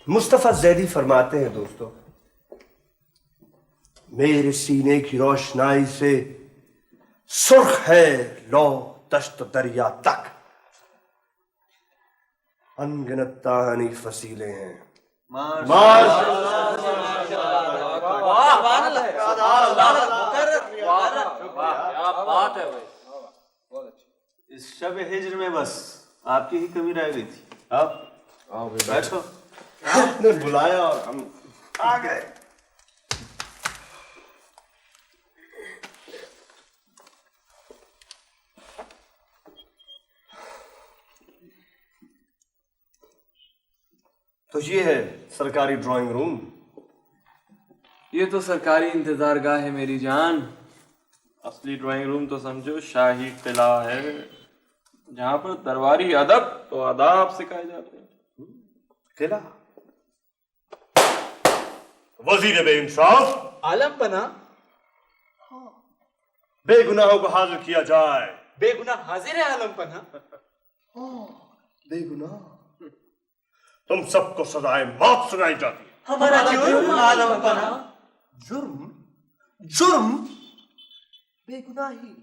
मुस्तफा ज़ैदी फरमाते हैं दोस्तों, मेरे सीने की रोशनाई से सुर्ख है लो दश्त दरिया तक, अनगिनत तानी फसीले हैं। इस शब हिज्र में बस आपकी ही कमी रह गई थी। आप बैठो। आपने बुलाया और हम आ गए। तो ये है सरकारी ड्राइंग रूम। ये तो सरकारी इंतजारगाह है मेरी जान। असली ड्राइंग रूम तो समझो शाही किला है, जहाँ पर दरबारी अदब तो आदाब सिखाए जाते हैं। किला, वजीर बेइंसाफ आलम बना, बेगुनाहों को हाजिर किया जाए। बेगुनाह हाजिर है आलम पना। बेगुनाह तुम सबको सजाए मौत सुनाई जाती है। हमारा जुर्म आलम पना। जुर्म जुर्म बेगुनाही।